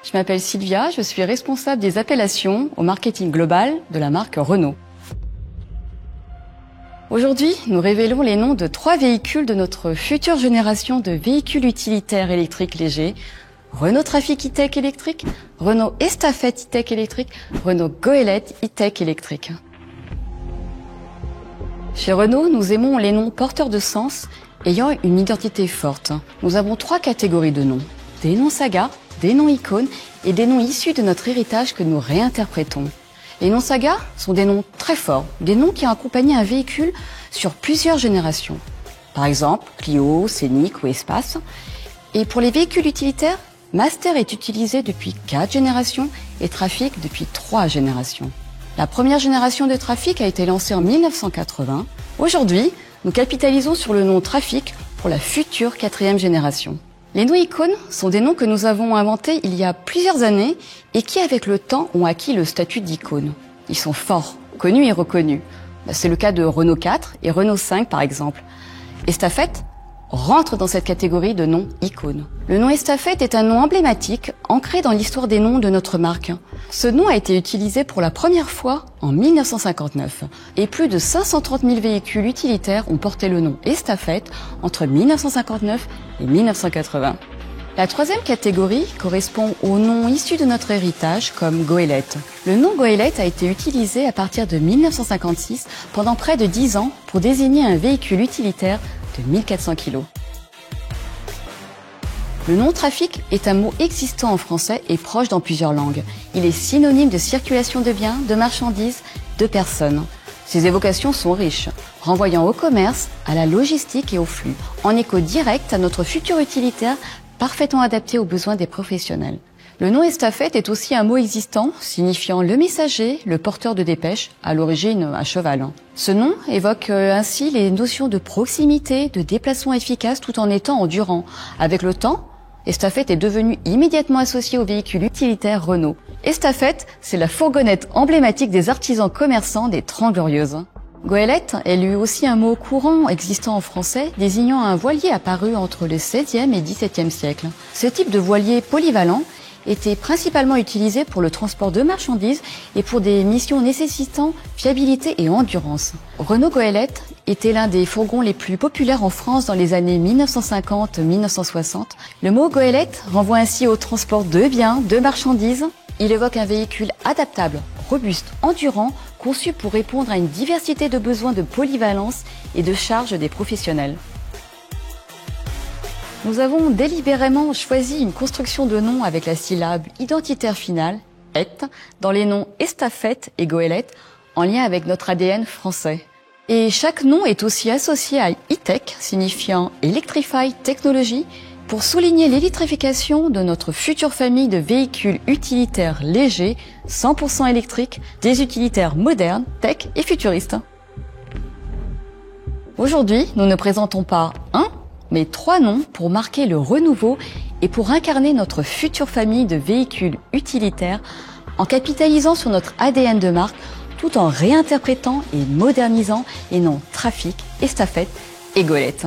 Je m'appelle Sylvia, je suis responsable des appellations au marketing global de la marque Renault. Aujourd'hui, nous révélons les noms de 3 véhicules de notre future génération de véhicules utilitaires électriques légers. Renault Trafic E-Tech électrique, Renault Estafette E-Tech électrique, Renault Goélette E-Tech électrique. Chez Renault, nous aimons les noms porteurs de sens ayant une identité forte. Nous avons 3 catégories de noms. Des noms saga, des noms icônes et des noms issus de notre héritage que nous réinterprétons. Les noms saga sont des noms très forts, des noms qui ont accompagné un véhicule sur plusieurs générations. Par exemple, Clio, Scénic ou Espace. Et pour les véhicules utilitaires, Master est utilisé depuis 4 générations et Trafic depuis 3 générations. La première génération de Trafic a été lancée en 1980. Aujourd'hui, nous capitalisons sur le nom Trafic pour la future 4e génération. Les noms icônes sont des noms que nous avons inventés il y a plusieurs années et qui, avec le temps, ont acquis le statut d'icône. Ils sont forts, connus et reconnus. C'est le cas de Renault 4 et Renault 5 par exemple. Estafette rentre dans cette catégorie de noms icônes. Le nom Estafette est un nom emblématique, ancré dans l'histoire des noms de notre marque. Ce nom a été utilisé pour la première fois en 1959 et plus de 530 000 véhicules utilitaires ont porté le nom Estafette entre 1959 et 1980. La 3e catégorie correspond aux noms issus de notre héritage comme Goélette. Le nom Goélette a été utilisé à partir de 1956 pendant près de 10 ans pour désigner un véhicule utilitaire de 1400 kg. Le nom Trafic est un mot existant en français et proche dans plusieurs langues. Il est synonyme de circulation de biens, de marchandises, de personnes. Ces évocations sont riches, renvoyant au commerce, à la logistique et au flux, en écho direct à notre futur utilitaire parfaitement adapté aux besoins des professionnels. Le nom Estafette est aussi un mot existant, signifiant le messager, le porteur de dépêche, à l'origine à cheval. Ce nom évoque ainsi les notions de proximité, de déplacement efficace tout en étant endurant. Avec le temps, Estafette est devenu immédiatement associé au véhicule utilitaire Renault. Estafette, c'est la fourgonnette emblématique des artisans commerçants des 30 Glorieuses. Goélette est lui aussi un mot courant existant en français, désignant un voilier apparu entre le XVIe et XVIIe siècle. Ce type de voilier polyvalent était principalement utilisé pour le transport de marchandises et pour des missions nécessitant fiabilité et endurance. Renault Goélette était l'un des fourgons les plus populaires en France dans les années 1950-1960. Le mot Goélette renvoie ainsi au transport de biens, de marchandises. Il évoque un véhicule adaptable, robuste, endurant, conçu pour répondre à une diversité de besoins de polyvalence et de charge des professionnels. Nous avons délibérément choisi une construction de noms avec la syllabe identitaire finale, et, dans les noms Estafette et Goélette, en lien avec notre ADN français. Et chaque nom est aussi associé à E-Tech, signifiant Electrify Technology, pour souligner l'électrification de notre future famille de véhicules utilitaires légers, 100% électriques, des utilitaires modernes, tech et futuristes. Aujourd'hui, nous ne présentons pas mais 3 noms pour marquer le renouveau et pour incarner notre future famille de véhicules utilitaires en capitalisant sur notre ADN de marque tout en réinterprétant et modernisant les noms Trafic, Estafette et Goélette.